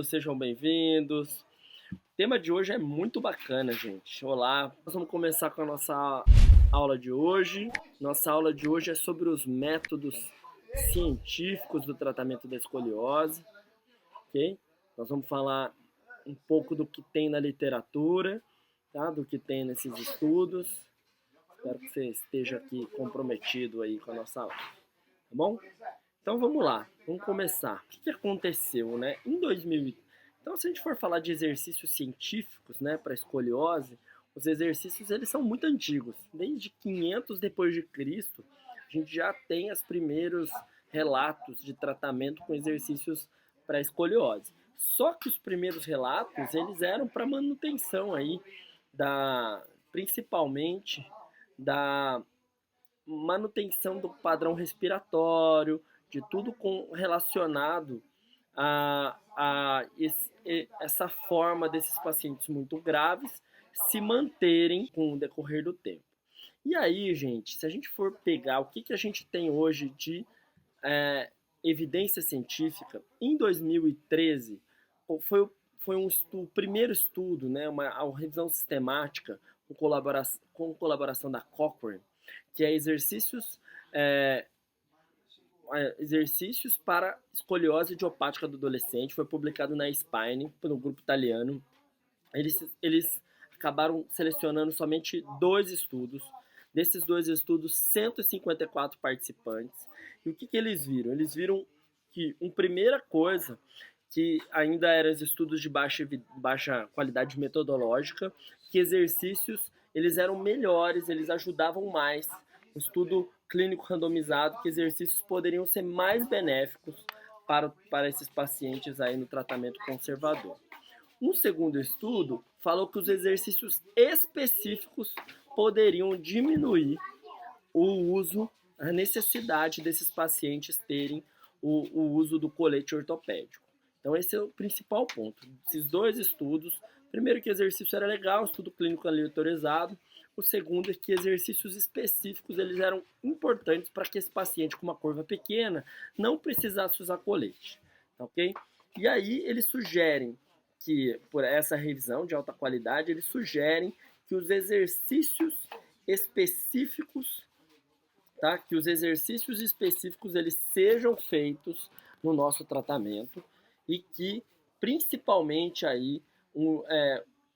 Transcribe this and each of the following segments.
Sejam bem-vindos. O tema de hoje é muito bacana, gente. Olá, nós vamos começar com a nossa aula de hoje. Nossa aula de hoje é sobre os métodos científicos do tratamento da escoliose, ok? Nós vamos falar um pouco do que tem na literatura, tá? Do que tem nesses estudos. Espero que você esteja aqui comprometido aí com a nossa aula, tá bom? Então vamos lá, vamos começar. O que aconteceu, né? Em 2000, então se a gente for falar de exercícios científicos, né, para escoliose, os exercícios eles são muito antigos. Desde 500 depois de Cristo, a gente já tem os primeiros relatos de tratamento com exercícios para escoliose. Só que os primeiros relatos, eles eram para manutenção aí principalmente da manutenção do padrão respiratório, de tudo relacionado essa forma desses pacientes muito graves se manterem com o decorrer do tempo. E aí, gente, se a gente for pegar o que a gente tem hoje de evidência científica, em 2013 foi o primeiro estudo, né, uma revisão sistemática com colaboração da Cochrane, que é exercícios para escoliose idiopática do adolescente, foi publicado na Spine, pelo grupo italiano. Eles acabaram selecionando somente 2 estudos. Desses 2 estudos, 154 participantes. E o que eles viram? Eles viram que, uma primeira coisa, que ainda eram os estudos de baixa qualidade metodológica, que exercícios eles eram melhores, eles ajudavam mais. Um estudo clínico randomizado que exercícios poderiam ser mais benéficos para esses pacientes aí no tratamento conservador. Um segundo estudo falou que os exercícios específicos poderiam diminuir a necessidade desses pacientes terem o uso do colete ortopédico. Então esse é o principal ponto. Esses 2 estudos, primeiro que exercício era legal, estudo clínico aleatorizado. O segundo é que exercícios específicos eles eram importantes para que esse paciente com uma curva pequena não precisasse usar colete, ok? E aí eles sugerem que, por essa revisão de alta qualidade, eles sugerem que os exercícios específicos, tá? Que os exercícios específicos eles sejam feitos no nosso tratamento e que, principalmente aí,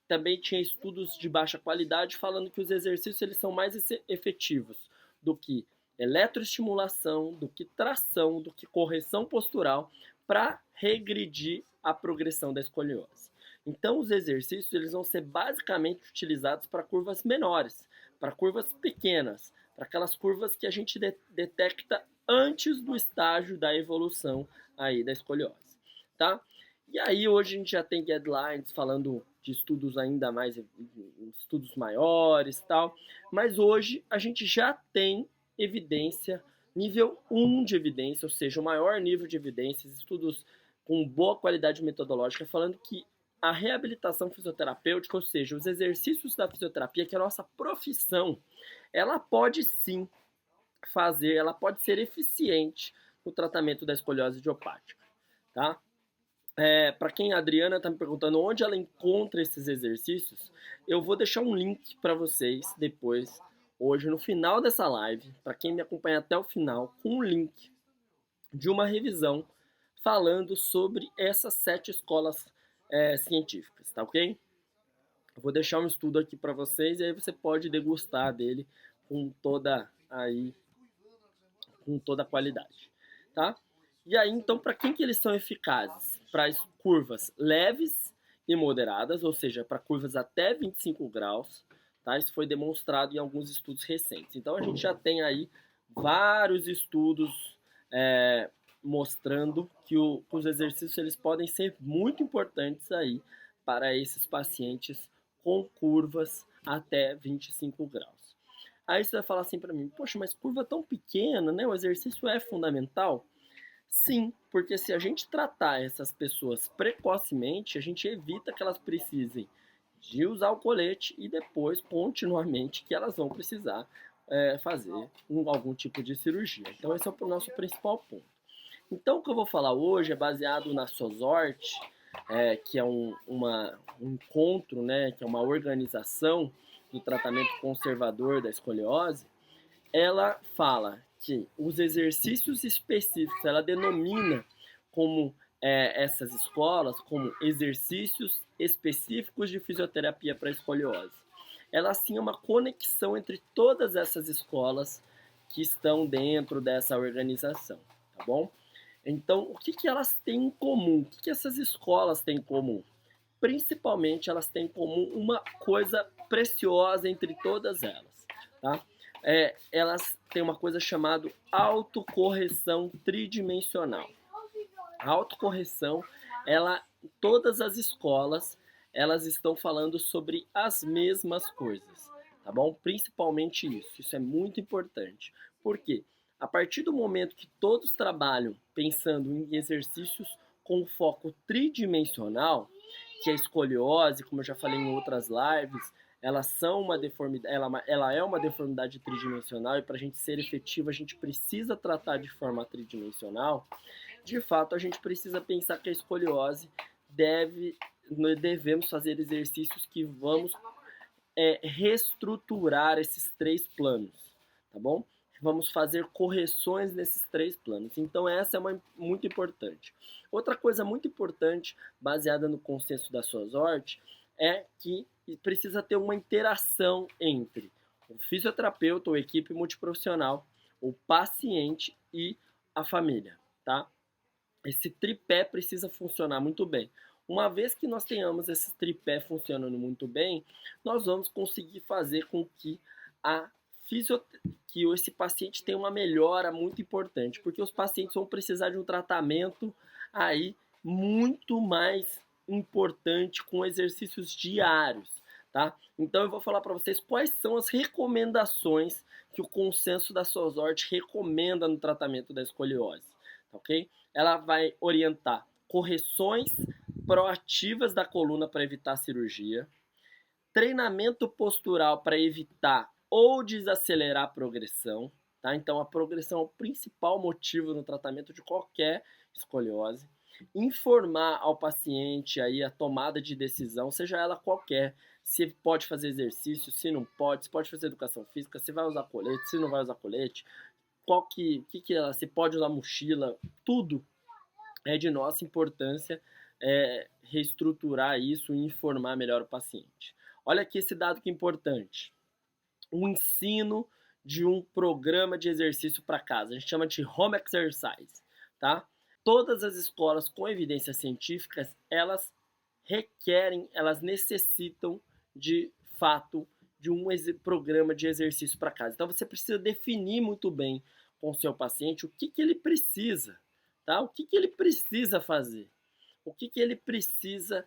também tinha estudos de baixa qualidade falando que os exercícios eles são mais efetivos do que eletroestimulação, do que tração, do que correção postural para regredir a progressão da escoliose. Então os exercícios eles vão ser basicamente utilizados para curvas menores, para curvas pequenas, para aquelas curvas que a gente detecta antes do estágio da evolução aí da escoliose, tá? E aí hoje a gente já tem guidelines falando de estudos ainda mais, estudos maiores e tal, mas hoje a gente já tem evidência, nível 1 de evidência, ou seja, o maior nível de evidências, estudos com boa qualidade metodológica, falando que a reabilitação fisioterapêutica, ou seja, os exercícios da fisioterapia, que é a nossa profissão, ela pode sim ela pode ser eficiente no tratamento da escoliose idiopática, tá? Para quem a Adriana está me perguntando onde ela encontra esses exercícios, eu vou deixar um link para vocês depois, hoje no final dessa live, para quem me acompanha até o final, com um link de uma revisão falando sobre essas 7 escolas científicas, tá ok? Eu vou deixar um estudo aqui para vocês e aí você pode degustar dele com toda a qualidade, tá? E aí, então, para quem que eles são eficazes? Para as curvas leves e moderadas, ou seja, para curvas até 25 graus, tá? Isso foi demonstrado em alguns estudos recentes. Então, a gente já tem aí vários estudos mostrando que os exercícios eles podem ser muito importantes aí para esses pacientes com curvas até 25 graus. Aí você vai falar assim para mim, poxa, mas curva tão pequena, né? O exercício é fundamental? Sim, porque se a gente tratar essas pessoas precocemente, a gente evita que elas precisem de usar o colete e depois, continuamente, que elas vão precisar fazer algum tipo de cirurgia. Então, esse é o nosso principal ponto. Então, o que eu vou falar hoje é baseado na SOSORT, que é um encontro, né, que é uma organização do tratamento conservador da escoliose, ela fala que os exercícios específicos, ela denomina como essas escolas como exercícios específicos de fisioterapia para escoliose. Ela sim é uma conexão entre todas essas escolas que estão dentro dessa organização, tá bom? Então, o que elas têm em comum? O que essas escolas têm em comum? Principalmente, elas têm em comum uma coisa preciosa entre todas elas, tá? Elas têm uma coisa chamada autocorreção tridimensional. A autocorreção, todas as escolas, elas estão falando sobre as mesmas coisas, tá bom? Principalmente isso. Isso é muito importante. Por quê? A partir do momento que todos trabalham pensando em exercícios com foco tridimensional, que é a escoliose, como eu já falei em outras lives, elas são uma deformidade, ela é uma deformidade tridimensional e para a gente ser efetivo a gente precisa tratar de forma tridimensional. De fato, a gente precisa pensar que a escoliose devemos fazer exercícios que vamos reestruturar esses três planos, tá bom? Vamos fazer correções nesses três planos. Então, essa é muito importante. Outra coisa muito importante, baseada no consenso da SOSORT, é que precisa ter uma interação entre o fisioterapeuta ou equipe multiprofissional, o paciente e a família, tá? Esse tripé precisa funcionar muito bem. Uma vez que nós tenhamos esse tripé funcionando muito bem, nós vamos conseguir fazer com que que esse paciente tenha uma melhora muito importante, porque os pacientes vão precisar de um tratamento aí muito mais importante com exercícios diários, tá? Então eu vou falar para vocês quais são as recomendações que o consenso da SOSORT recomenda no tratamento da escoliose, tá ok? Ela vai orientar correções proativas da coluna para evitar cirurgia, treinamento postural para evitar ou desacelerar a progressão, tá? Então a progressão é o principal motivo no tratamento de qualquer escoliose. Informar ao paciente aí a tomada de decisão, seja ela qualquer, se pode fazer exercício, se não pode, se pode fazer educação física, se vai usar colete, se não vai usar colete, se pode usar mochila, tudo é de nossa importância reestruturar isso e informar melhor o paciente. Olha aqui esse dado que é importante. O ensino de um programa de exercício para casa. A gente chama de home exercise, tá? Todas as escolas com evidências científicas, elas necessitam de fato de um programa de exercício para casa. Então você precisa definir muito bem com o seu paciente o que ele precisa, tá? O que ele precisa fazer, o que ele precisa,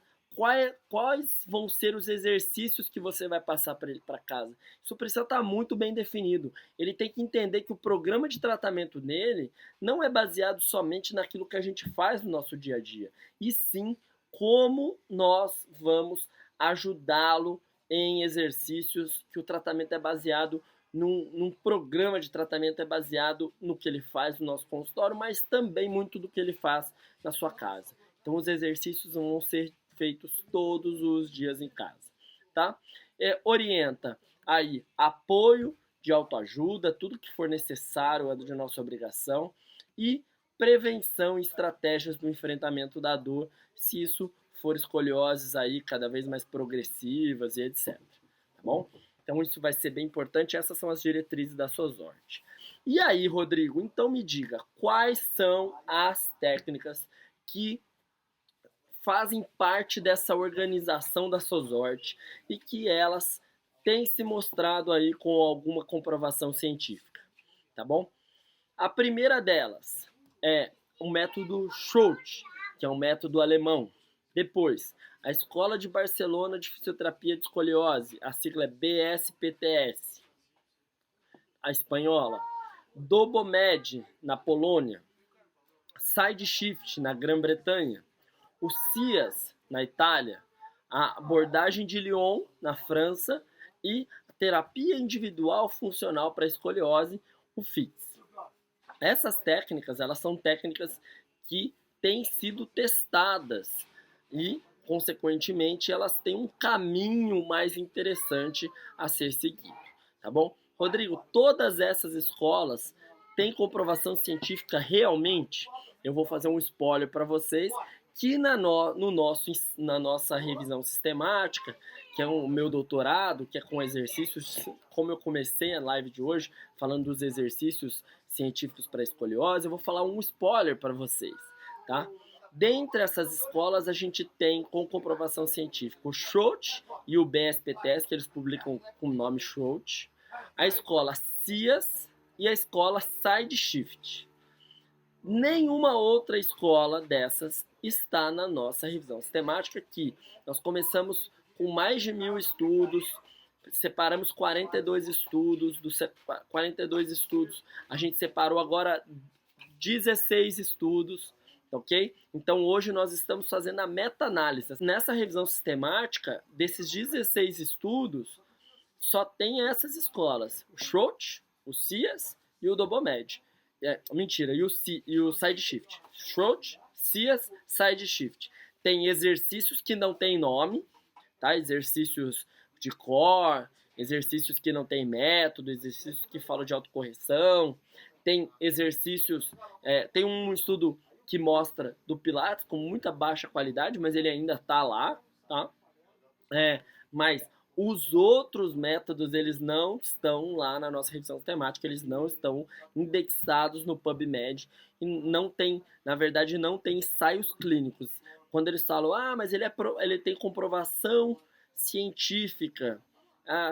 quais vão ser os exercícios que você vai passar para ele para casa. Isso precisa estar muito bem definido. Ele tem que entender que o programa de tratamento dele não é baseado somente naquilo que a gente faz no nosso dia a dia, e sim como nós vamos ajudá-lo em exercícios, que o tratamento é baseado num programa de tratamento, é baseado no que ele faz no nosso consultório, mas também muito do que ele faz na sua casa. Então os exercícios vão ser feitos todos os dias em casa, tá? Orienta aí apoio de autoajuda, tudo que for necessário é de nossa obrigação, e prevenção e estratégias do enfrentamento da dor, se isso for escolioses aí cada vez mais progressivas e etc. Tá bom? Então isso vai ser bem importante, essas são as diretrizes da SOSORT. E aí, Rodrigo, então me diga, quais são as técnicas que fazem parte dessa organização da SOSORT e que elas têm se mostrado aí com alguma comprovação científica, tá bom? A primeira delas é o método Schultz, que é um método alemão. Depois, a Escola de Barcelona de Fisioterapia de Escoliose, a sigla é BSPTS. A espanhola, Dobomed, na Polônia. SideShift, na Grã-Bretanha. O CIAS, na Itália. A abordagem de Lyon, na França. E a terapia individual funcional para escoliose, o FITS. Essas técnicas, elas são técnicas que têm sido testadas e, consequentemente, elas têm um caminho mais interessante a ser seguido, tá bom? Rodrigo, todas essas escolas têm comprovação científica realmente? Eu vou fazer um spoiler para vocês que na nossa revisão sistemática, que é o meu doutorado, que é com exercícios, como eu comecei a live de hoje, falando dos exercícios científicos para escoliose, eu vou falar um spoiler para vocês, tá? Dentre essas escolas, a gente tem com comprovação científica o Schultz e o BSPTS, que eles publicam com o nome Schultz, a escola CIAS e a escola SideShift. Nenhuma outra escola dessas está na nossa revisão sistemática, que nós começamos com mais de 1.000 estudos, separamos 42 estudos, dos 42 estudos a gente separou agora 16 estudos, ok? Então hoje nós estamos fazendo a meta-análise. Nessa revisão sistemática, desses 16 estudos, só tem essas escolas, o Schultz, o CIAS e o Dobomed. Mentira, e o SideShift. Schultz, CIAS, SideShift. Tem exercícios que não tem nome, tá? Exercícios de core, exercícios que não tem método, exercícios que falam de autocorreção. Tem exercícios, tem um estudo que mostra do Pilates com muita baixa qualidade, mas ele ainda está lá, tá? Mas os outros métodos, eles não estão lá na nossa revisão sistemática, eles não estão indexados no PubMed e não tem, na verdade, não tem ensaios clínicos. Quando eles falam, mas ele tem comprovação científica,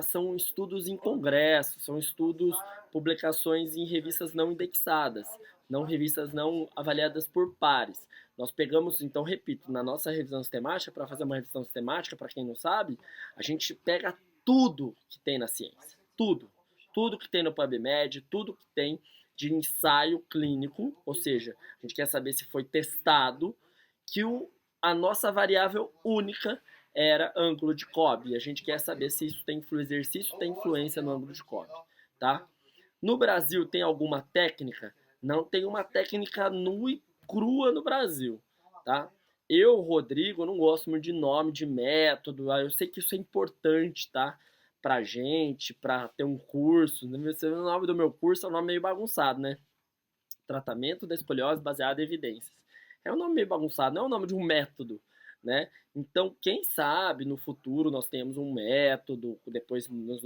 são estudos em congressos, são estudos, publicações em revistas não indexadas, não revistas não avaliadas por pares. Nós pegamos, então, repito, na nossa revisão sistemática, para fazer uma revisão sistemática, para quem não sabe, a gente pega tudo que tem na ciência, tudo que tem no PubMed, tudo que tem de ensaio clínico, ou seja, a gente quer saber se foi testado, que a nossa variável única era ângulo de Cobb. A gente quer saber se isso tem exercício tem influência no ângulo de Cobb, tá? No Brasil tem alguma técnica? Não tem uma técnica nua e crua no Brasil, tá? Eu, Rodrigo, não gosto muito de nome, de método. Eu sei que isso é importante, tá? Pra gente, pra ter um curso. O nome do meu curso é um nome meio bagunçado, né? Tratamento da escoliose baseado em evidências. É um nome meio bagunçado, não é o nome de um método, né? Então, quem sabe no futuro nós temos um método, depois das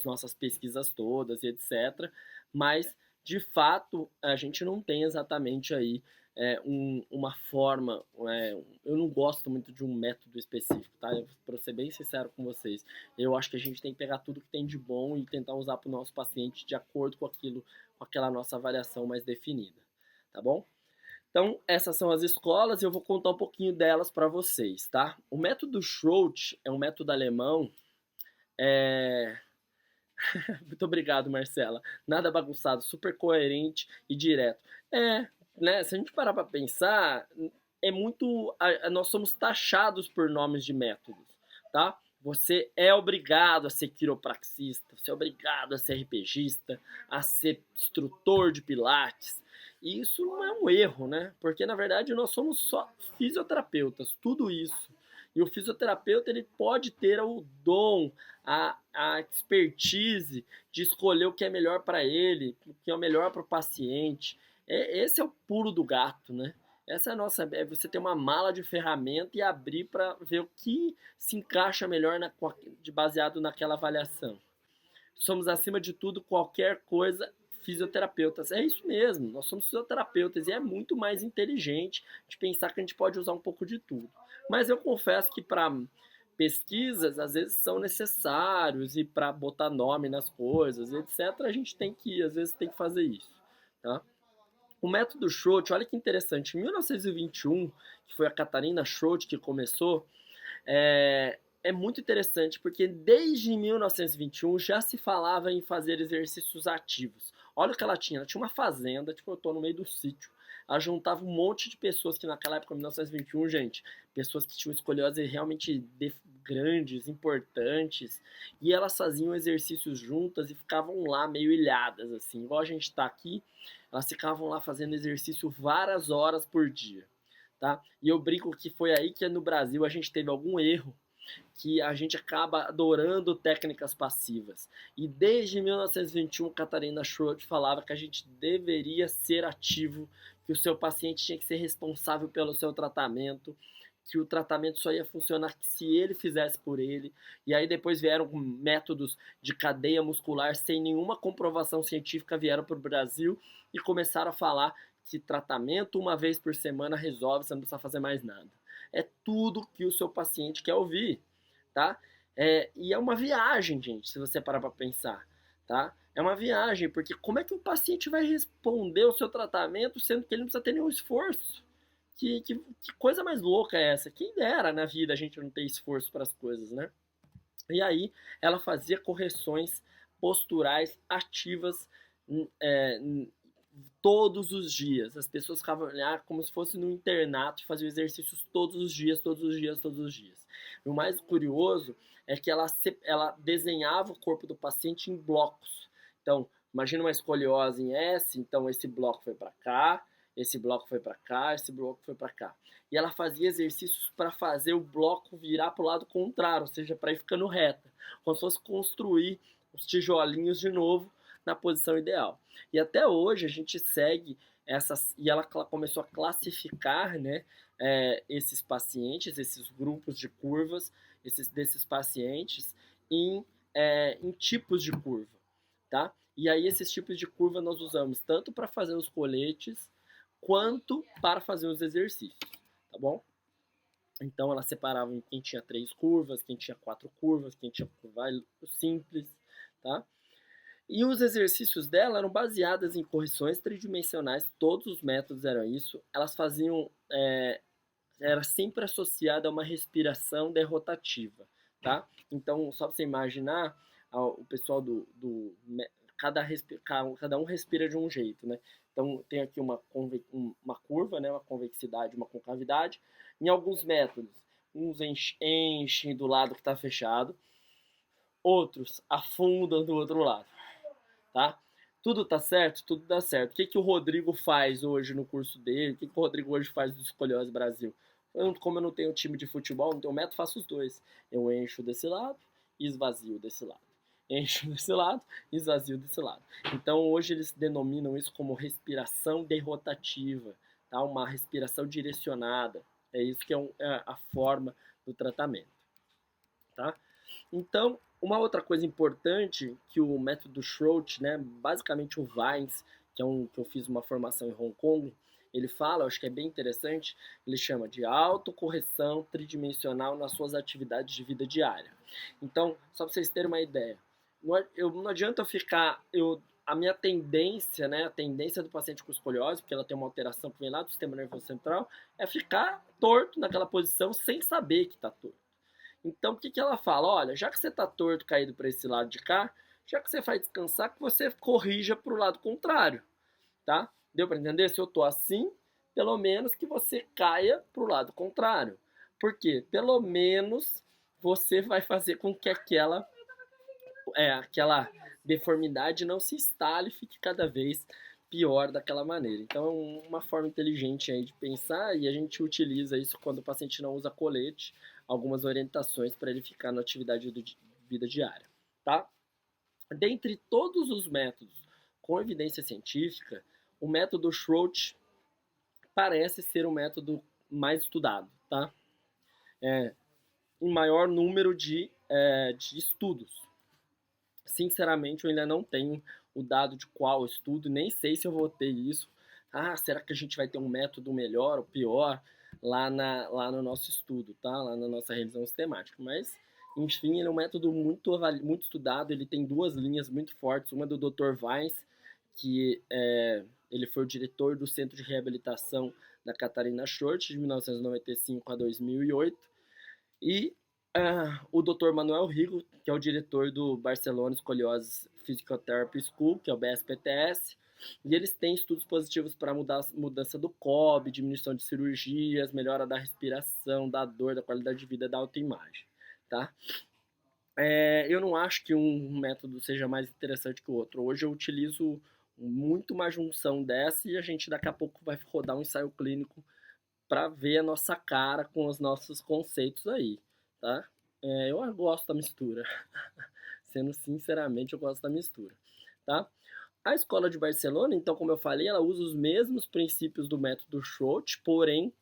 nossas pesquisas todas e etc. Mas, de fato, a gente não tem exatamente aí uma forma. Eu não gosto muito de um método específico, tá? Para ser bem sincero com vocês, eu acho que a gente tem que pegar tudo que tem de bom e tentar usar para o nosso paciente de acordo com aquela nossa avaliação mais definida, tá bom? Então, essas são as escolas e eu vou contar um pouquinho delas para vocês, tá? O método Schultz é um método alemão. Muito obrigado, Marcela. Nada bagunçado, super coerente e direto. Né? Se a gente parar para pensar, nós somos taxados por nomes de métodos, tá? Você é obrigado a ser quiropraxista, você é obrigado a ser RPGista, a ser instrutor de pilates. E isso não é um erro, né? Porque na verdade nós somos só fisioterapeutas, tudo isso. E o fisioterapeuta ele pode ter o dom, a expertise de escolher o que é melhor para ele, o que é o melhor para o paciente. Esse é o pulo do gato, né? Essa é a nossa. Você ter uma mala de ferramenta e abrir para ver o que se encaixa melhor baseado naquela avaliação. Somos, acima de tudo, qualquer coisa, fisioterapeutas. É isso mesmo, nós somos fisioterapeutas e é muito mais inteligente de pensar que a gente pode usar um pouco de tudo. Mas eu confesso que para pesquisas, às vezes são necessários e para botar nome nas coisas, etc., a gente às vezes tem que fazer isso, tá? O método Schultz, olha que interessante, em 1921, que foi a Catarina Schultz que começou, é muito interessante, porque desde 1921 já se falava em fazer exercícios ativos. Olha o que ela tinha uma fazenda, tipo, eu tô no meio do sítio. Ela juntava um monte de pessoas que naquela época, 1921, gente, pessoas que tinham escoliose realmente grandes, importantes, e elas faziam exercícios juntas e ficavam lá meio ilhadas, assim, igual a gente tá aqui, elas ficavam lá fazendo exercício várias horas por dia, tá? E eu brinco que foi aí que no Brasil a gente teve algum erro, que a gente acaba adorando técnicas passivas. E desde 1921, Catarina Schroeder falava que a gente deveria ser ativo, que o seu paciente tinha que ser responsável pelo seu tratamento, que o tratamento só ia funcionar se ele fizesse por ele. E aí depois vieram métodos de cadeia muscular sem nenhuma comprovação científica, vieram para o Brasil e começaram a falar que tratamento uma vez por semana resolve, você não precisa fazer mais nada. É tudo que o seu paciente quer ouvir, tá? E é uma viagem, gente, se você parar para pensar, tá? É uma viagem, porque como é que o paciente vai responder o seu tratamento sendo que ele não precisa ter nenhum esforço? Que coisa mais louca é essa? Quem dera na vida a gente não ter esforço para as coisas, né? E aí ela fazia correções posturais ativas é, todos os dias. As pessoas ficavam como se fosse no internato, faziam exercícios todos os dias, todos os dias, todos os dias. E o mais curioso é que ela desenhava o corpo do paciente em blocos. Então, imagina uma escoliose em S, então esse bloco foi para cá, esse bloco foi para cá, esse bloco foi para cá. E ela fazia exercícios para fazer o bloco virar para o lado contrário, ou seja, para ir ficando reta, como se fosse construir os tijolinhos de novo na posição ideal. E até hoje a gente segue essas, e ela começou a classificar, né, esses pacientes, esses grupos de curvas, desses pacientes em tipos de curva, tá? E aí esses tipos de curva nós usamos tanto para fazer os coletes quanto para fazer os exercícios, tá bom? Então ela separava em quem tinha 3 curvas, quem tinha 4 curvas, quem tinha curva simples, tá? E os exercícios dela eram baseados em correções tridimensionais, todos os métodos eram isso. Elas faziam, era sempre associada a uma respiração derrotativa, tá? Então, só para você imaginar, o pessoal cada um respira de um jeito, né? Então, tem aqui uma curva, né? Uma convexidade, uma concavidade. Em alguns métodos, uns enchem do lado que está fechado, outros afundam do outro lado, tá? Tudo tá certo? Tudo dá certo. O que o Rodrigo faz hoje no curso dele? O que o Rodrigo hoje faz do Escoliose Brasil? Como eu não tenho time de futebol, não tenho método, faço os dois. Eu encho desse lado e esvazio desse lado. Encho desse lado e esvazio desse lado. Então hoje eles denominam isso como respiração derrotativa, tá? Uma respiração direcionada. É isso que é a forma do tratamento, tá? Então, uma outra coisa importante que o método Schroeder, né, basicamente o Vines, que eu fiz uma formação em Hong Kong, ele fala, eu acho que é bem interessante, ele chama de autocorreção tridimensional nas suas atividades de vida diária. Então, só para vocês terem uma ideia, não adianta eu ficar, a minha tendência, né, a tendência do paciente com escoliose, porque ela tem uma alteração que vem lá do sistema nervoso central, é ficar torto naquela posição sem saber que está torto. Então, o que ela fala? Olha, já que você está torto, caído para esse lado de cá, já que você vai descansar, que você corrija para o lado contrário, tá? Deu para entender? Se eu tô assim, pelo menos que você caia para o lado contrário. Por quê? Pelo menos você vai fazer com que aquela deformidade não se instale e fique cada vez pior daquela maneira. Então, é uma forma inteligente aí de pensar, e a gente utiliza isso quando o paciente não usa colete, algumas orientações para ele ficar na atividade de vida diária, tá? Dentre todos os métodos com evidência científica, o método Schroeder parece ser o método mais estudado, tá? Em maior número de estudos. Sinceramente, eu ainda não tenho o dado de qual estudo, nem sei se eu vou ter isso. Será que a gente vai ter um método melhor ou pior lá no nosso estudo, tá? Lá na nossa revisão sistemática. Mas, enfim, ele é um método muito estudado, ele tem 2 linhas muito fortes. Uma do Dr. Vines, que ele foi o diretor do Centro de Reabilitação da Catarina Schroeder, de 1995 a 2008. E o Dr. Manuel Rigo, que é o diretor do Barcelona Escoliose Physical Therapy School, que é o BSPTS, e eles têm estudos positivos para mudança do COB, diminuição de cirurgias, melhora da respiração, da dor, da qualidade de vida, da autoimagem, tá? Eu não acho que um método seja mais interessante que o outro. Hoje eu utilizo muito uma junção dessa e a gente daqui a pouco vai rodar um ensaio clínico para ver a nossa cara com os nossos conceitos aí, tá? Eu gosto da mistura. Sendo sinceramente, eu gosto da mistura, tá? A escola de Barcelona, então, como eu falei, ela usa os mesmos princípios do método Schultz, porém,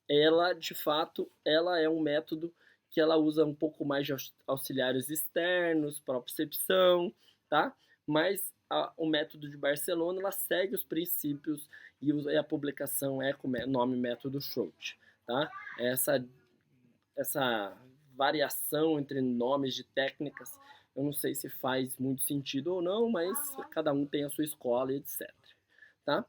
ela, de fato, ela é um método que ela usa um pouco mais de auxiliares externos, propriocepção, tá? Mas o método de Barcelona, ela segue os princípios e a publicação é com o nome método Schultz, tá? Essa variação entre nomes de técnicas, eu não sei se faz muito sentido ou não, mas cada um tem a sua escola e etc, tá?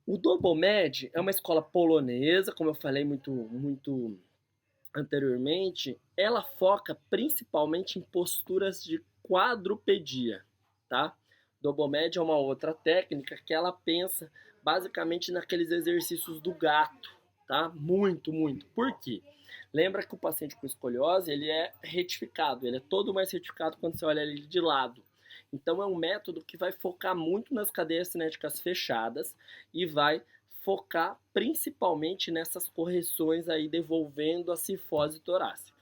O Dobomed é uma escola polonesa, como eu falei muito anteriormente. Ela foca principalmente em posturas de quadrupedia, tá? Dobomed é uma outra técnica que ela pensa basicamente naqueles exercícios do gato, tá? Muito. Por quê? Lembra que o paciente com escoliose, ele é retificado, ele é todo mais retificado quando você olha ele de lado. Então é um método que vai focar muito nas cadeias cinéticas fechadas e vai focar principalmente nessas correções aí devolvendo a cifose torácica,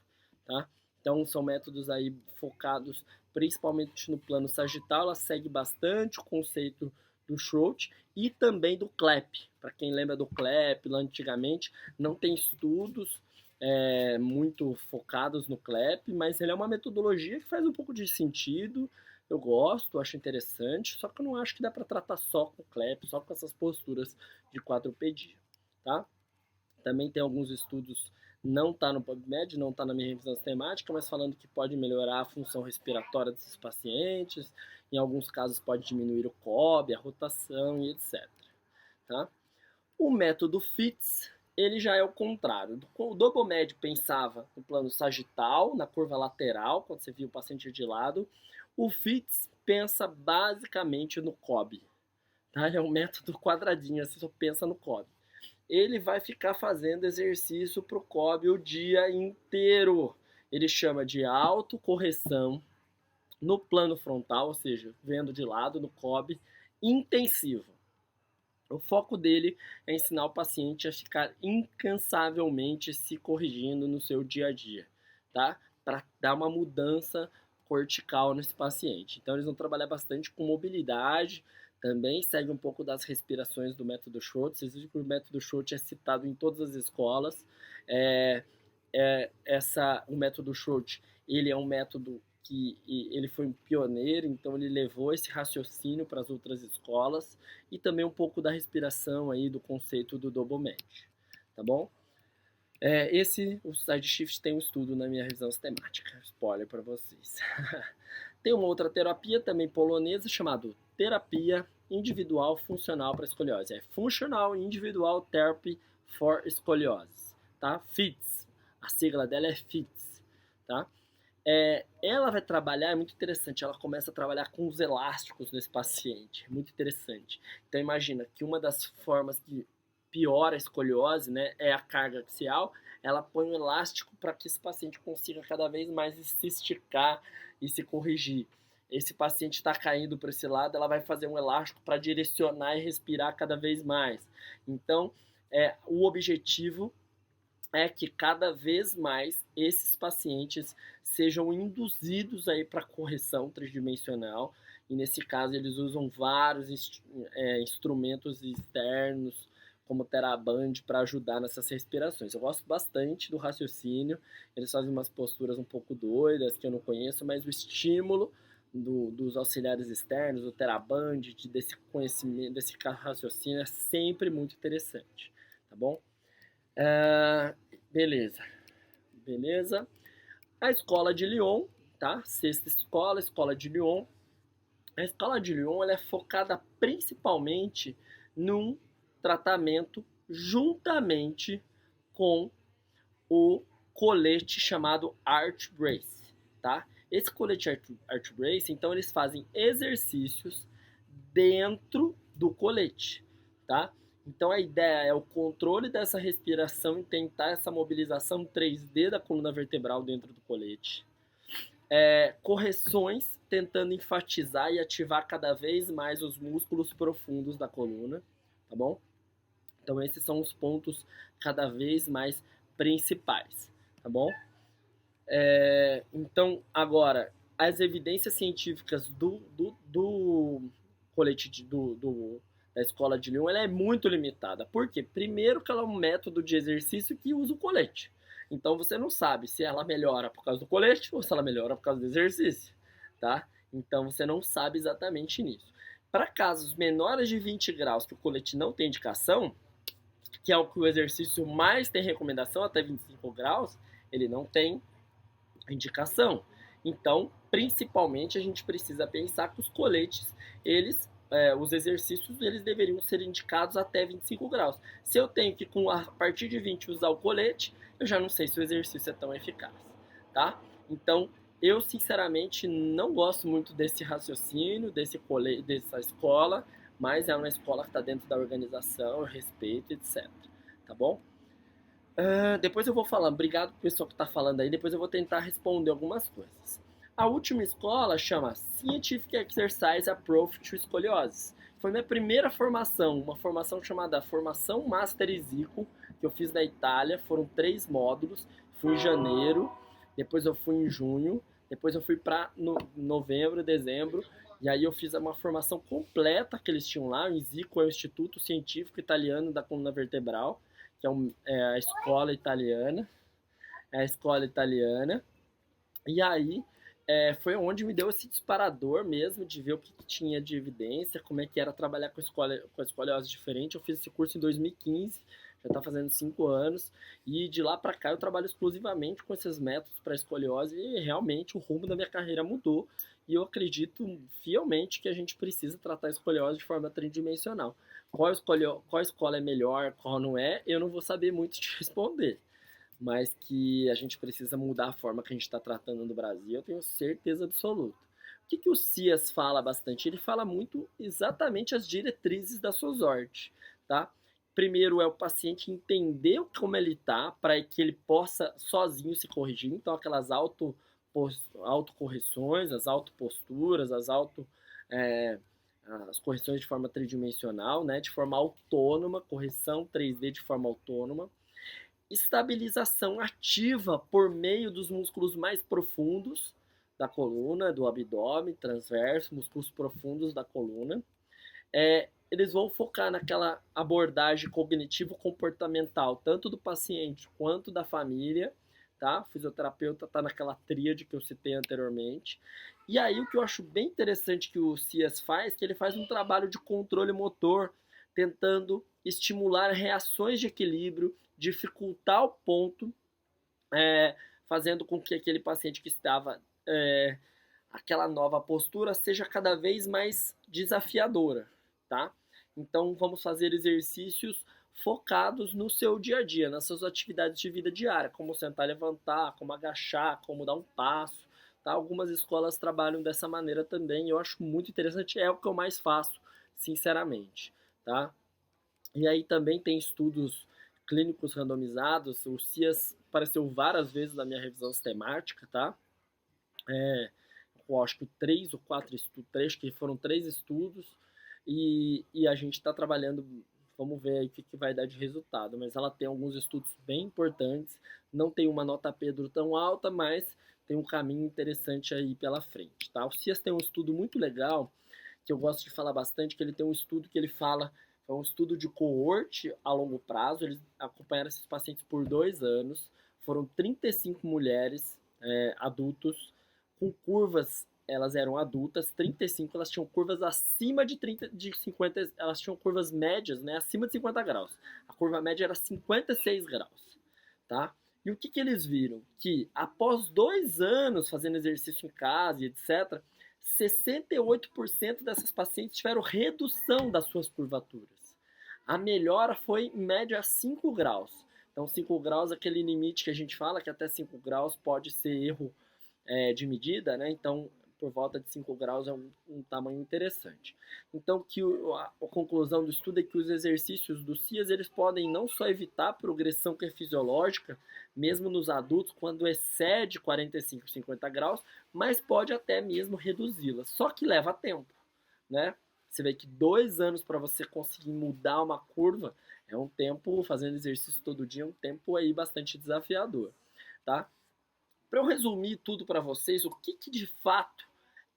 tá? Então são métodos aí focados principalmente no plano sagital, ela segue bastante o conceito do Schultz e também do CLEP. Para quem lembra do CLEP lá antigamente, não tem estudos muito focados no CLEP, mas ele é uma metodologia que faz um pouco de sentido. Eu gosto, acho interessante, só que eu não acho que dá para tratar só com o CLEP, só com essas posturas de quadrupedia, tá? Também tem alguns estudos, não está no PubMed, não está na minha revisão sistemática, mas falando que pode melhorar a função respiratória desses pacientes, em alguns casos pode diminuir o COB, a rotação e etc, tá? O método FITS, ele já é o contrário. O Dobomed pensava no plano sagital, na curva lateral, quando você viu o paciente de lado. O FITS pensa basicamente no COB. Tá? É um método quadradinho, você só pensa no COB. Ele vai ficar fazendo exercício para o COB o dia inteiro. Ele chama de autocorreção no plano frontal, ou seja, vendo de lado no COB, intensivo. O foco dele é ensinar o paciente a ficar incansavelmente se corrigindo no seu dia a dia, tá? Para dar uma mudança cortical nesse paciente. Então eles vão trabalhar bastante com mobilidade, também segue um pouco das respirações do método Schultz. Vocês viram que o método Schultz é citado em todas as escolas. O método Schultz, ele é um método que ele foi um pioneiro, então ele levou esse raciocínio para as outras escolas e também um pouco da respiração aí do conceito do Dobomed, tá bom? O Side Shift tem um estudo na minha revisão sistemática, spoiler para vocês. Tem uma outra terapia também polonesa chamada terapia individual funcional para escoliose. É Functional Individual Therapy for Scoliosis, tá? FITS, a sigla dela é FITS, tá? Ela vai trabalhar, é muito interessante, ela começa a trabalhar com os elásticos desse paciente, é muito interessante. Então imagina que uma das formas que piora a escoliose, né, é a carga axial. Ela põe um elástico para que esse paciente consiga cada vez mais se esticar e se corrigir. Esse paciente está caindo para esse lado, ela vai fazer um elástico para direcionar e respirar cada vez mais. Então, o objetivo é que cada vez mais esses pacientes sejam induzidos aí para correção tridimensional, e nesse caso eles usam vários instrumentos externos, como Teraband, para ajudar nessas respirações. Eu gosto bastante do raciocínio, eles fazem umas posturas um pouco doidas que eu não conheço, mas o estímulo dos auxiliares externos, do Teraband, desse conhecimento, desse raciocínio é sempre muito interessante, tá bom? Beleza. A escola de Lyon, tá? Sexta escola de Lyon. A escola de Lyon ela é focada principalmente num tratamento juntamente com o colete chamado Arch Brace, tá? Esse colete Arch Brace, então eles fazem exercícios dentro do colete, tá? Então a ideia é o controle dessa respiração e tentar essa mobilização 3D da coluna vertebral dentro do colete. Correções tentando enfatizar e ativar cada vez mais os músculos profundos da coluna, tá bom? Então esses são os pontos cada vez mais principais, tá bom? Então, agora, as evidências científicas do colete da escola de Lyon, ela é muito limitada. Por quê? Primeiro que ela é um método de exercício que usa o colete. Então você não sabe se ela melhora por causa do colete ou se ela melhora por causa do exercício, tá? Então você não sabe exatamente nisso. Para casos menores de 20 graus que o colete não tem indicação, que é o que o exercício mais tem recomendação, até 25 graus, ele não tem indicação. Então, principalmente, a gente precisa pensar que os coletes, os exercícios, eles deveriam ser indicados até 25 graus. Se eu tenho que, a partir de 20, usar o colete, eu já não sei se o exercício é tão eficaz, tá? Então, eu, sinceramente, não gosto muito desse raciocínio, dessa escola, mas é uma escola que está dentro da organização, eu respeito, etc. Tá bom? Depois eu vou falar, obrigado pro pessoal que está falando aí, depois eu vou tentar responder algumas coisas. A última escola chama Scientific Exercise Approach to Escoliose. Foi minha primeira formação, uma formação chamada Formação Master Isico, que eu fiz na Itália, foram 3 módulos, fui em janeiro, depois eu fui em junho, depois eu fui para novembro, dezembro, e aí eu fiz uma formação completa que eles tinham lá, o ISICO é o Instituto Científico Italiano da Coluna Vertebral, que é a escola italiana, e aí foi onde me deu esse disparador mesmo, de ver o que tinha de evidência, como é que era trabalhar com escoliose diferente. Eu fiz esse curso em 2015, já está fazendo 5 anos, e de lá para cá eu trabalho exclusivamente com esses métodos para escoliose, e realmente o rumo da minha carreira mudou, e eu acredito fielmente que a gente precisa tratar a escoliose de forma tridimensional. Qual escola é melhor, qual não é, eu não vou saber muito te responder. Mas que a gente precisa mudar a forma que a gente está tratando no Brasil, eu tenho certeza absoluta. O que o CIAS fala bastante? Ele fala muito exatamente as diretrizes da SOSORT, tá? Primeiro é o paciente entender como ele está, para que ele possa sozinho se corrigir. Então, aquelas autocorreções, as autoposturas, as correções de forma tridimensional, né, de forma autônoma, correção 3D de forma autônoma, estabilização ativa por meio dos músculos mais profundos da coluna, do abdômen, transverso, músculos profundos da coluna. Eles vão focar naquela abordagem cognitivo-comportamental, tanto do paciente quanto da família, tá? O fisioterapeuta está naquela tríade que eu citei anteriormente. E aí o que eu acho bem interessante que o CIAS faz, que ele faz um trabalho de controle motor, tentando estimular reações de equilíbrio, dificultar o ponto, fazendo com que aquele paciente que estava aquela nova postura seja cada vez mais desafiadora, tá? Então vamos fazer exercícios focados no seu dia a dia, nas suas atividades de vida diária, como sentar e levantar, como agachar, como dar um passo, tá? Algumas escolas trabalham dessa maneira também, eu acho muito interessante, é o que eu mais faço, sinceramente, tá? E aí também tem estudos clínicos randomizados, o CIAS apareceu várias vezes na minha revisão sistemática, tá? Eu acho que 3 ou 4 estudos, que foram 3 estudos, e a gente está trabalhando, vamos ver aí o que vai dar de resultado, mas ela tem alguns estudos bem importantes, não tem uma nota Pedro tão alta, mas tem um caminho interessante aí pela frente, tá? O CIAS tem um estudo muito legal, que eu gosto de falar bastante, que ele tem um estudo que ele fala, é um estudo de coorte a longo prazo, eles acompanharam esses pacientes por 2 anos, foram 35 mulheres adultos, com curvas, elas eram adultas, 35, elas tinham curvas acima de 50, elas tinham curvas médias, né, acima de 50 graus. A curva média era 56 graus, tá? E o que eles viram? Que após 2 anos fazendo exercício em casa e etc., 68% dessas pacientes tiveram redução das suas curvaturas. A melhora foi em média 5 graus. Então 5 graus é aquele limite que a gente fala, que até 5 graus pode ser erro de medida, né? Então, por volta de 5 graus é um tamanho interessante. Então, a conclusão do estudo é que os exercícios do CIAS, eles podem não só evitar a progressão que é fisiológica, mesmo nos adultos, quando excede 45, 50 graus, mas pode até mesmo reduzi-la. Só que leva tempo, né? Você vê que 2 anos para você conseguir mudar uma curva É um tempo, fazendo exercício todo dia, é um tempo aí bastante desafiador, tá? Para eu resumir tudo para vocês, o que de fato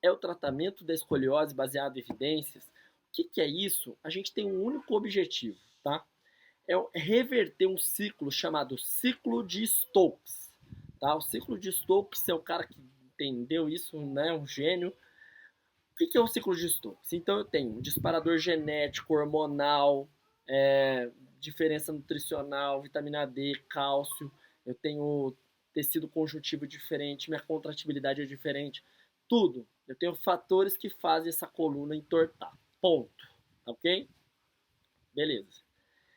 é o tratamento da escoliose baseado em evidências, o que é isso? A gente tem um único objetivo, tá? É reverter um ciclo chamado ciclo de Stokes, tá? O ciclo de Stokes é o cara que entendeu isso, né? Um gênio. O que é o ciclo de Stokes? Então eu tenho um disparador genético, hormonal, diferença nutricional, vitamina D, cálcio, eu tenho tecido conjuntivo diferente, minha contratibilidade é diferente, tudo. Eu tenho fatores que fazem essa coluna entortar. Ponto. Ok? Beleza.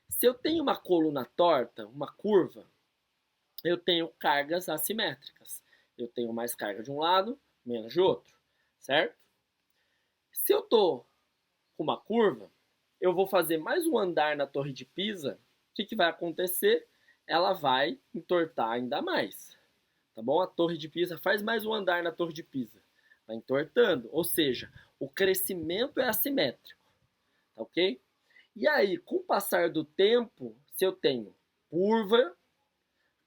Se eu tenho uma coluna torta, uma curva, eu tenho cargas assimétricas. Eu tenho mais carga de um lado, menos de outro, certo? Se eu estou com uma curva, eu vou fazer mais um andar na Torre de Pisa, o que vai acontecer? Ela vai entortar ainda mais, tá bom? A Torre de Pisa faz mais um andar na Torre de Pisa, vai entortando, ou seja, o crescimento é assimétrico, tá ok? E aí, com o passar do tempo, se eu tenho curva,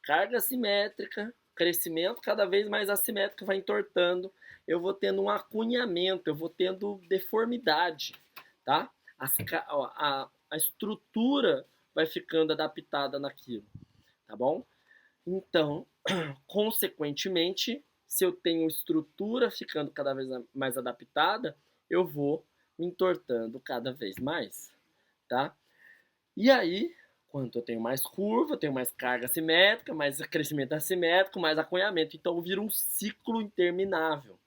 carga assimétrica, crescimento cada vez mais assimétrico, vai entortando, eu vou tendo um acunhamento, eu vou tendo deformidade, tá? A estrutura vai ficando adaptada naquilo, tá bom? Então, consequentemente, se eu tenho estrutura ficando cada vez mais adaptada, eu vou me entortando cada vez mais, tá? E aí, quanto eu tenho mais curva, eu tenho mais carga assimétrica, mais crescimento assimétrico, mais acunhamento. Então vira um ciclo interminável.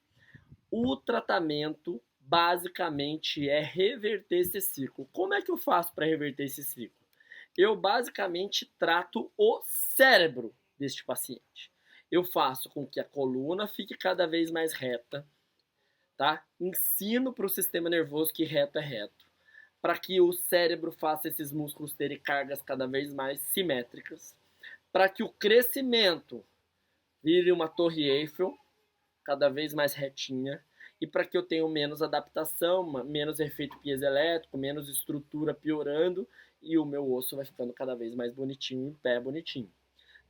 O tratamento basicamente é reverter esse ciclo. Como é que eu faço para reverter esse ciclo? Eu basicamente trato o cérebro deste paciente. Eu faço com que a coluna fique cada vez mais reta, tá? Ensino para o sistema nervoso que reto é reto, para que o cérebro faça esses músculos terem cargas cada vez mais simétricas, para que o crescimento vire uma torre Eiffel, cada vez mais retinha, e para que eu tenha menos adaptação, menos efeito piezoelétrico, menos estrutura piorando, e o meu osso vai ficando cada vez mais bonitinho, em pé bonitinho,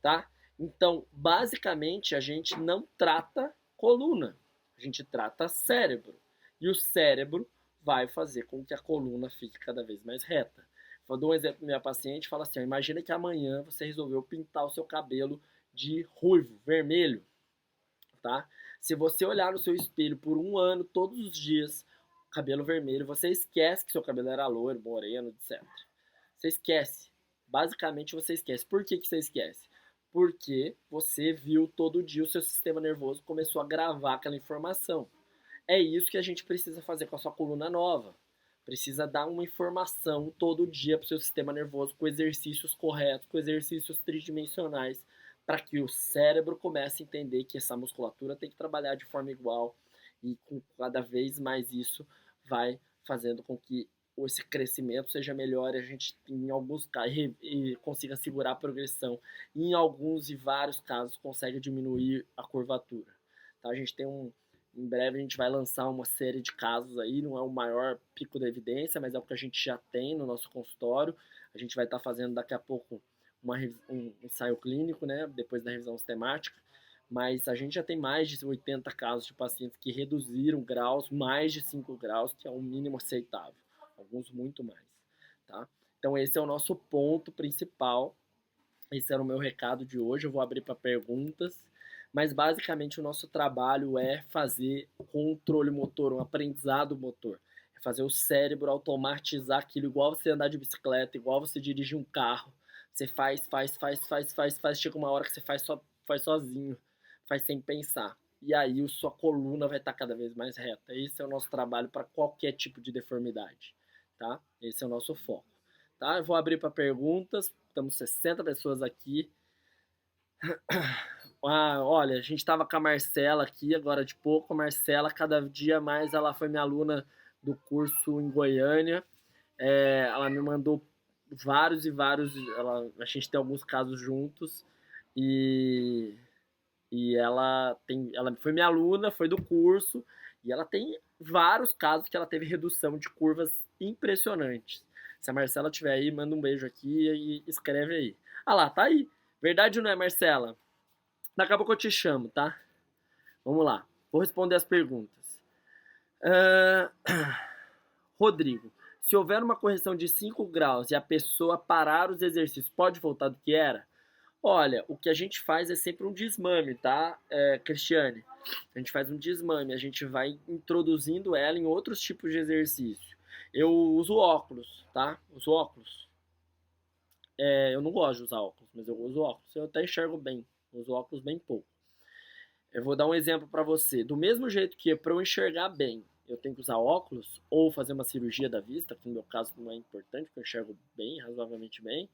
tá? Então, basicamente, a gente não trata coluna, a gente trata cérebro. E o cérebro vai fazer com que a coluna fique cada vez mais reta. Vou dar um exemplo para minha paciente, fala assim, imagina que amanhã você resolveu pintar o seu cabelo de ruivo, vermelho, tá? Se você olhar no seu espelho por um ano, todos os dias, cabelo vermelho, você esquece que seu cabelo era loiro, moreno, etc. Você esquece. Basicamente você esquece. Por que você esquece? Porque você viu todo dia o seu sistema nervoso começou a gravar aquela informação. É isso que a gente precisa fazer com a sua coluna nova. Precisa dar uma informação todo dia para o seu sistema nervoso com exercícios corretos, com exercícios tridimensionais, para que o cérebro comece a entender que essa musculatura tem que trabalhar de forma igual e com cada vez mais isso vai fazendo com que esse crescimento seja melhor e a gente, em alguns casos, consiga segurar a progressão. E em alguns e vários casos, consegue diminuir a curvatura. Tá? A gente tem em breve a gente vai lançar uma série de casos aí, não é o maior pico da evidência, mas é o que a gente já tem no nosso consultório. A gente vai estar fazendo daqui a pouco um ensaio clínico, né, depois da revisão sistemática, mas a gente já tem mais de 80 casos de pacientes que reduziram graus, mais de 5 graus, que é o mínimo aceitável, alguns muito mais, tá? Então esse é o nosso ponto principal, esse era o meu recado de hoje, eu vou abrir para perguntas, mas basicamente o nosso trabalho é fazer controle motor, um aprendizado motor, é fazer o cérebro automatizar aquilo, igual você andar de bicicleta, igual você dirigir um carro, você faz, chega uma hora que você faz sozinho, faz sem pensar. E aí a sua coluna vai estar cada vez mais reta. Esse é o nosso trabalho para qualquer tipo de deformidade, tá? Esse é o nosso foco, tá? Eu vou abrir para perguntas. Estamos 60 pessoas aqui. Olha, a gente estava com a Marcela aqui agora de pouco. A Marcela, cada dia mais, ela foi minha aluna do curso em Goiânia. Ela me mandou vários e vários. A gente tem alguns casos juntos. E ela foi minha aluna, foi do curso. E ela tem vários casos que ela teve redução de curvas impressionantes. Se a Marcela estiver aí, manda um beijo aqui e escreve aí. Ah lá, tá aí. Verdade ou não é, Marcela? Daqui a pouco eu te chamo, tá? Vamos lá. Vou responder as perguntas. Ah, Rodrigo, se houver uma correção de 5 graus e a pessoa parar os exercícios, pode voltar do que era? Olha, o que a gente faz é sempre um desmame, tá, Cristiane? A gente faz um desmame, a gente vai introduzindo ela em outros tipos de exercício. Eu uso óculos, tá? Uso óculos. Eu não gosto de usar óculos, mas eu uso óculos. Eu até enxergo bem. Eu uso óculos bem pouco. Eu vou dar um exemplo para você. Do mesmo jeito que para eu enxergar bem, eu tenho que usar óculos ou fazer uma cirurgia da vista, que no meu caso não é importante, porque eu enxergo bem, razoavelmente bem.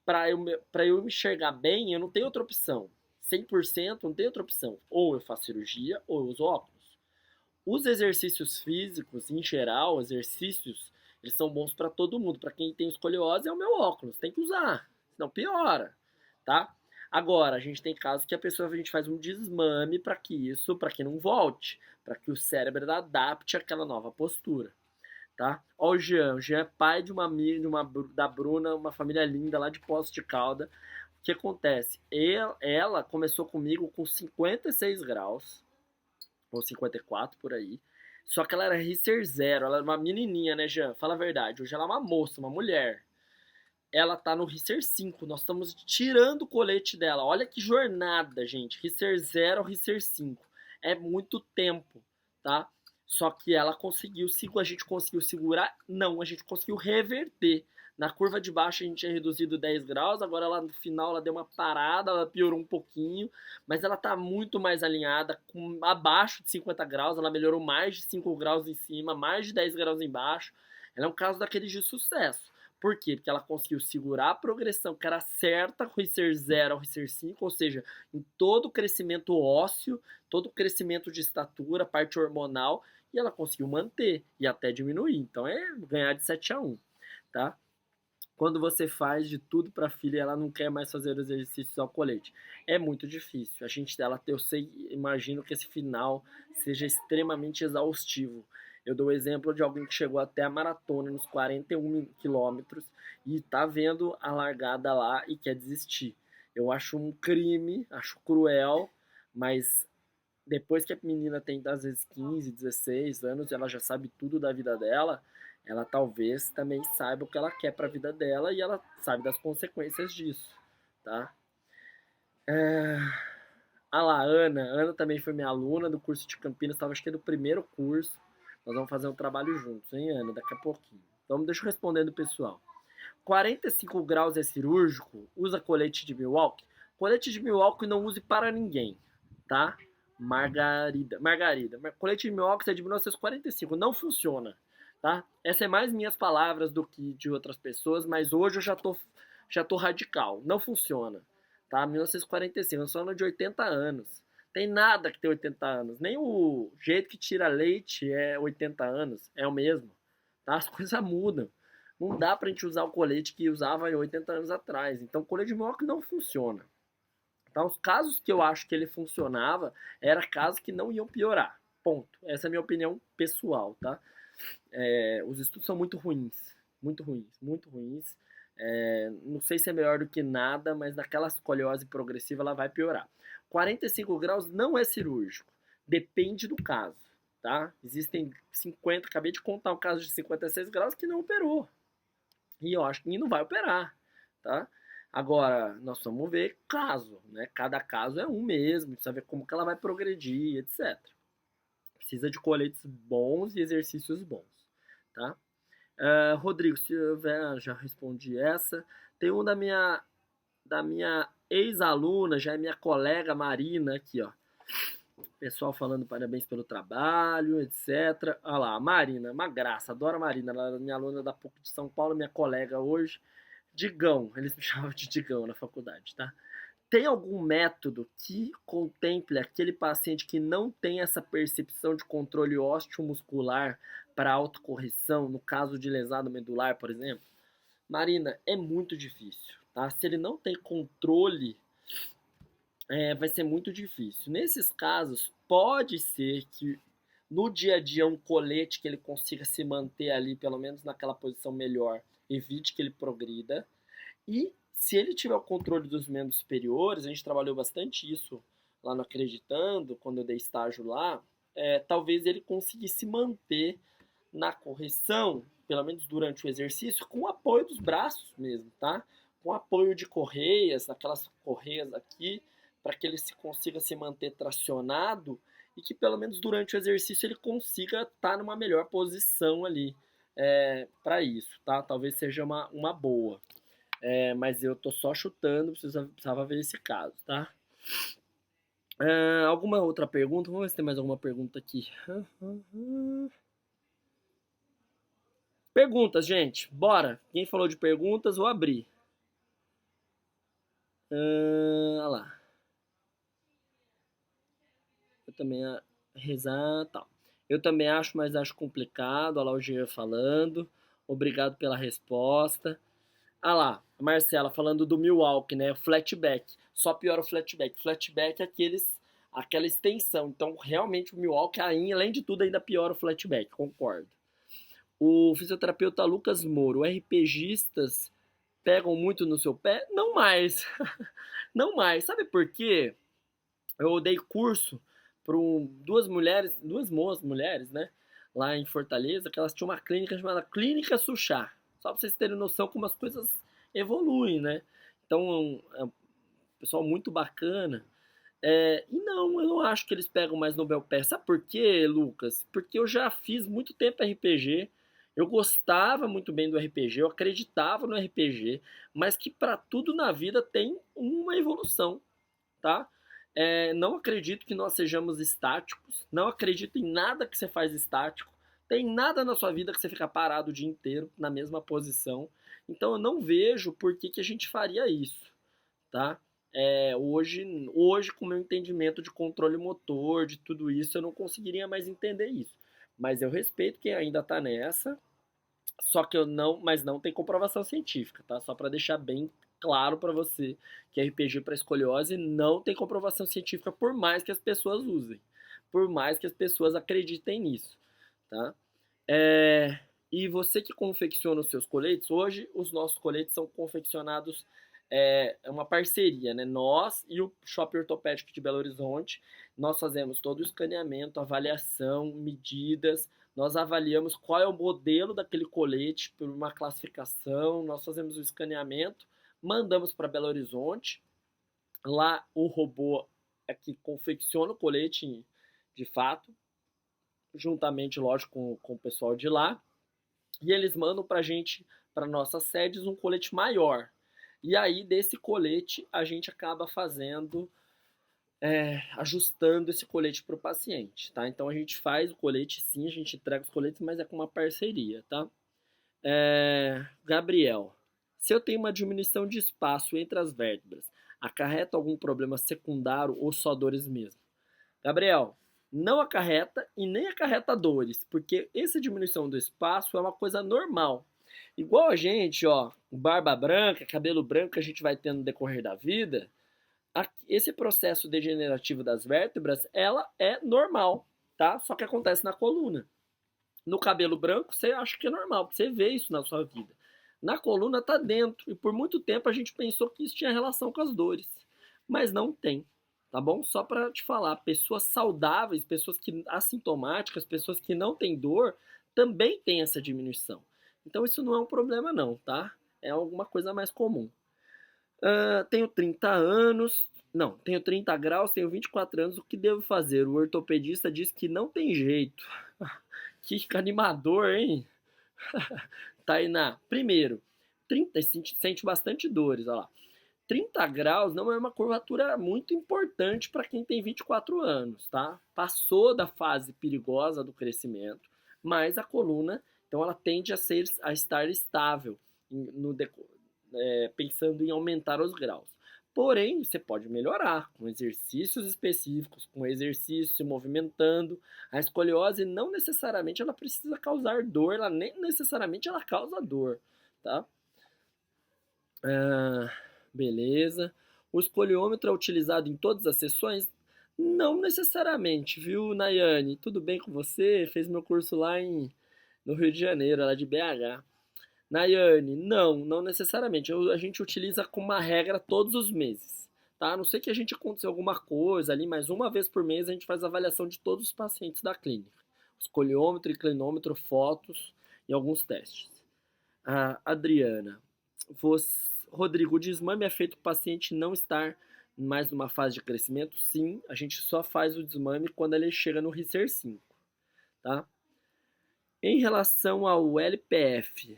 Para eu enxergar bem, eu não tenho outra opção. 100% não tem outra opção. Ou eu faço cirurgia ou eu uso óculos. Os exercícios físicos, em geral, exercícios, eles são bons para todo mundo. Para quem tem escoliose, é o meu óculos, tem que usar, senão piora, tá? Agora, a gente tem casos que a gente faz um desmame para que não volte, para que o cérebro adapte àquela nova postura, tá? Ó o Jean é pai de uma amiga, da Bruna, uma família linda lá de Poços de Calda. O que acontece? Ela começou comigo com 56 graus, ou 54 por aí. Só que ela era Risser zero, ela era uma menininha, né, Jean? Fala a verdade. Hoje ela é uma moça, uma mulher. Ela tá no Risser 5. Nós estamos tirando o colete dela. Olha que jornada, gente. Risser 0 ao Risser 5. É muito tempo, tá? Só que ela conseguiu, a gente conseguiu segurar? Não, a gente conseguiu reverter. Na curva de baixo a gente tinha reduzido 10 graus, agora ela, no final ela deu uma parada, ela piorou um pouquinho, mas ela tá muito mais alinhada, abaixo de 50 graus, ela melhorou mais de 5 graus em cima, mais de 10 graus embaixo. Ela é um caso daqueles de sucesso. Por quê? Porque ela conseguiu segurar a progressão que era certa, com o Risser 0 ao Risser 5, ou seja, em todo o crescimento ósseo, todo o crescimento de estatura, parte hormonal, e ela conseguiu manter e até diminuir. Então é ganhar de 7-1, tá? Quando você faz de tudo para a filha e ela não quer mais fazer os exercícios ao colete, é muito difícil. Eu sei, imagino que esse final seja extremamente exaustivo. Eu dou o exemplo de alguém que chegou até a maratona nos 41 quilômetros e tá vendo a largada lá e quer desistir. Eu acho um crime, acho cruel, mas depois que a menina tem às vezes 15, 16 anos, ela já sabe tudo da vida dela, ela talvez também saiba o que ela quer para a vida dela e ela sabe das consequências disso, tá? É... Ah lá, Ana. Ana também foi minha aluna do curso de Campinas, estava acho que no primeiro curso. Nós vamos fazer um trabalho juntos, hein, Ana? Daqui a pouquinho. Então, deixa eu responder do pessoal. 45 graus é cirúrgico? Usa colete de Milwaukee? Colete de Milwaukee não use para ninguém, tá? Margarida. Colete de Milwaukee é de 1945, não funciona, tá? Essas é mais minhas palavras do que de outras pessoas, mas hoje eu já tô radical. Não funciona, tá? 1945, nós falando de 80 anos. Tem nada que tem 80 anos, nem o jeito que tira leite é 80 anos, é o mesmo, tá? As coisas mudam. Não dá pra gente usar o colete que usava em 80 anos atrás. Então, o colete de Milwaukee não funciona. Tá? Os casos que eu acho que ele funcionava, era casos que não iam piorar. Ponto. Essa é a minha opinião pessoal, tá? Os estudos são muito ruins. Muito ruins, muito ruins. Não sei se é melhor do que nada, mas naquela escoliose progressiva ela vai piorar. 45 graus não é cirúrgico. Depende do caso, tá? Existem 50, acabei de contar um caso de 56 graus que não operou. E eu acho que não vai operar, tá? Agora, nós vamos ver caso, né? Cada caso é um mesmo, precisa ver como que ela vai progredir, etc. Precisa de coletes bons e exercícios bons, tá? Rodrigo, se eu já respondi essa. Tem um da minha ex-aluna, já é minha colega Marina aqui, ó. Pessoal falando parabéns pelo trabalho, etc. Olha lá, a Marina, uma graça, adoro a Marina, ela é minha aluna da PUC de São Paulo, minha colega hoje. Digão, eles me chamavam de Digão na faculdade, tá? Tem algum método que contemple aquele paciente que não tem essa percepção de controle osteomuscular para autocorreção, no caso de lesado medular, por exemplo? Marina, é muito difícil, tá? Se ele não tem controle, vai ser muito difícil. Nesses casos, pode ser que No dia a dia, um colete que ele consiga se manter ali, pelo menos naquela posição melhor, evite que ele progrida. E se ele tiver o controle dos membros superiores, a gente trabalhou bastante isso lá no Acreditando, quando eu dei estágio lá, talvez ele conseguisse manter na correção, pelo menos durante o exercício, com o apoio dos braços mesmo, tá? Com apoio de correias, aquelas correias aqui, para que ele consiga se manter tracionado e que pelo menos durante o exercício ele consiga estar numa melhor posição ali para isso, tá? Talvez seja uma boa. Mas eu tô só chutando, precisava ver esse caso, tá? Alguma outra pergunta? Vamos ver se tem mais alguma pergunta aqui. Perguntas, gente. Bora. Quem falou de perguntas, vou abrir. Olha lá. Eu também rezar, tal. Eu também acho, mas acho complicado. Olha lá o Jean falando. Obrigado pela resposta. Ah lá, a Marcela falando do Milwaukee, né? Flatback. Só piora o flatback. Flatback é aquela extensão. Então, realmente, o Milwaukee, além de tudo, ainda piora o flatback. Concordo. O fisioterapeuta Lucas Moro. RPGistas pegam muito no seu pé? Não mais. Não mais. Sabe por quê? Eu dei curso para duas moças mulheres, né? Lá em Fortaleza, que elas tinham uma clínica chamada Clínica Suchá. Só para vocês terem noção como as coisas evoluem, né? Então, é um pessoal muito bacana. E não, eu não acho que eles pegam mais no meu pé. Sabe por quê, Lucas? Porque eu já fiz muito tempo RPG. Eu gostava muito bem do RPG, eu acreditava no RPG, mas que para tudo na vida tem uma evolução, tá? Não acredito que nós sejamos estáticos, não acredito em nada que você faz estático, tem nada na sua vida que você fica parado o dia inteiro na mesma posição, então eu não vejo por que a gente faria isso, tá? Hoje, com o meu entendimento de controle motor, de tudo isso, eu não conseguiria mais entender isso. Mas eu respeito quem ainda tá nessa, só que mas não tem comprovação científica, tá? Só para deixar bem claro para você que RPG para escoliose não tem comprovação científica, por mais que as pessoas usem, por mais que as pessoas acreditem nisso, tá? E você que confecciona os seus coletes, hoje os nossos coletes são confeccionados, é uma parceria, né? Nós e o Shopping Ortopédico de Belo Horizonte, nós fazemos todo o escaneamento, avaliação, medidas, nós avaliamos qual é o modelo daquele colete por uma classificação, nós fazemos o escaneamento, mandamos para Belo Horizonte, lá o robô é que confecciona o colete de fato, juntamente, lógico, com o pessoal de lá, e eles mandam para gente, para nossas sedes, um colete maior. E aí, desse colete, a gente acaba fazendo, ajustando esse colete para o paciente, tá? Então, a gente faz o colete, sim, a gente entrega os coletes, mas é com uma parceria, tá? Gabriel, se eu tenho uma diminuição de espaço entre as vértebras, acarreta algum problema secundário ou só dores mesmo? Gabriel, não acarreta e nem acarreta dores, porque essa diminuição do espaço é uma coisa normal. Igual a gente, ó, barba branca, cabelo branco que a gente vai tendo no decorrer da vida, esse processo degenerativo das vértebras, ela é normal, tá? Só que acontece na coluna. No cabelo branco, você acha que é normal, porque você vê isso na sua vida. Na coluna tá dentro, e por muito tempo a gente pensou que isso tinha relação com as dores, mas não tem, tá bom? Só para te falar, pessoas saudáveis, pessoas que assintomáticas, pessoas que não têm dor, também tem essa diminuição. Então isso não é um problema não, tá? É alguma coisa mais comum. Tenho 30 anos, não, tenho 30 graus, tenho 24 anos, o que devo fazer? O ortopedista diz que não tem jeito. Que animador, hein? Tainá, primeiro, 30, sente bastante dores, olha lá. 30 graus não é uma curvatura muito importante para quem tem 24 anos, tá? Passou da fase perigosa do crescimento, mas a coluna, então ela tende a estar estável, pensando em aumentar os graus. Porém, você pode melhorar com exercícios específicos, com exercício se movimentando. A escoliose não necessariamente ela precisa causar dor, ela nem necessariamente ela causa dor, tá? Beleza. O escoliômetro é utilizado em todas as sessões? Não necessariamente, viu, Nayane? Tudo bem com você? Fez meu curso lá no Rio de Janeiro, lá de BH. Nayane, não necessariamente. A gente utiliza como uma regra todos os meses, tá? A não ser que a gente aconteceu alguma coisa ali, mas uma vez por mês a gente faz a avaliação de todos os pacientes da clínica. Escoliômetro, inclinômetro, fotos e alguns testes. Adriana, Rodrigo, o desmame é feito para o paciente não estar mais numa fase de crescimento? Sim, a gente só faz o desmame quando ele chega no RICER 5, tá? Em relação ao LPF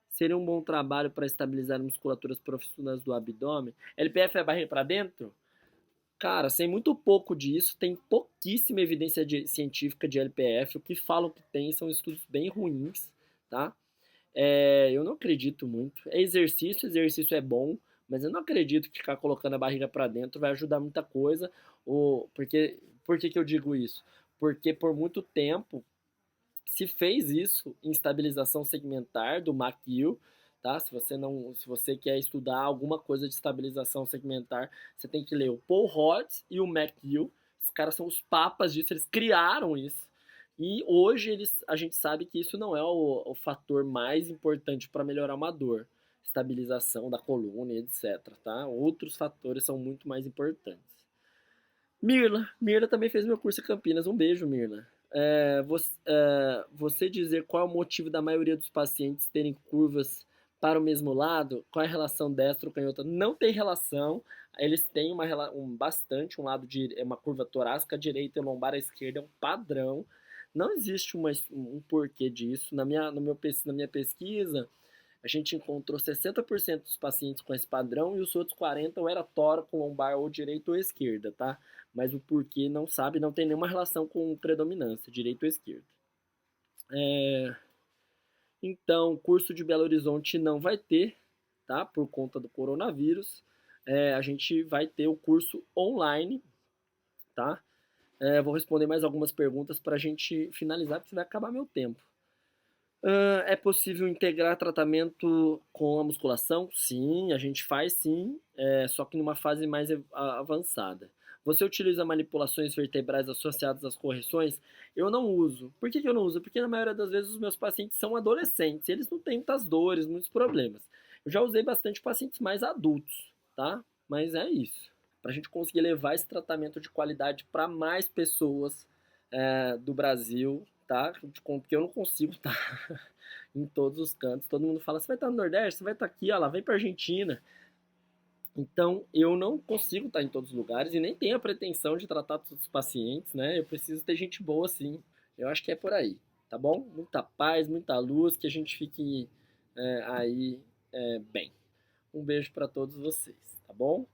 seria um bom trabalho para estabilizar musculaturas profundas do abdômen? LPF é barriga para dentro? Cara, sei muito pouco disso, tem pouquíssima evidência científica de LPF. O que falam que tem são estudos bem ruins, tá? Eu não acredito muito. É exercício, exercício é bom, mas eu não acredito que ficar colocando a barriga para dentro vai ajudar muita coisa. Por que eu digo isso? Porque por muito tempo se fez isso em estabilização segmentar do McGill, tá? Se você quer estudar alguma coisa de estabilização segmentar, você tem que ler o Paul Hodges e o McGill. Os caras são os papas disso, eles criaram isso. E hoje a gente sabe que isso não é o fator mais importante para melhorar uma dor, estabilização da coluna, etc. Tá? Outros fatores são muito mais importantes. Mirla também fez meu curso em Campinas. Um beijo, Mirla. Você dizer qual é o motivo da maioria dos pacientes terem curvas para o mesmo lado, qual é a relação destro-canhota? Não tem relação, eles têm bastante, uma curva torácica direita e lombar à esquerda, é um padrão, não existe um porquê disso. Na minha pesquisa, a gente encontrou 60% dos pacientes com esse padrão e os outros 40% ou era tóraco, lombar ou direita ou esquerda, tá? Mas o porquê não sabe, não tem nenhuma relação com predominância, direita ou esquerda. Então, curso de Belo Horizonte não vai ter, tá? Por conta do coronavírus. A gente vai ter o curso online, tá? Vou responder mais algumas perguntas para a gente finalizar, porque vai acabar meu tempo. É possível integrar tratamento com a musculação? Sim, a gente faz sim, só que numa fase mais avançada. Você utiliza manipulações vertebrais associadas às correções? Eu não uso. Por que eu não uso? Porque na maioria das vezes os meus pacientes são adolescentes, e eles não têm muitas dores, muitos problemas. Eu já usei bastante pacientes mais adultos, tá? Mas é isso. Para a gente conseguir levar esse tratamento de qualidade para mais pessoas do Brasil, tá? Porque eu não consigo estar em todos os cantos. Todo mundo fala, você vai estar no Nordeste, você vai estar aqui, ó lá, vem para Argentina. Então, eu não consigo estar em todos os lugares e nem tenho a pretensão de tratar todos os pacientes, né? Eu preciso ter gente boa, sim. Eu acho que é por aí, tá bom? Muita paz, muita luz, que a gente fique aí bem. Um beijo para todos vocês, tá bom?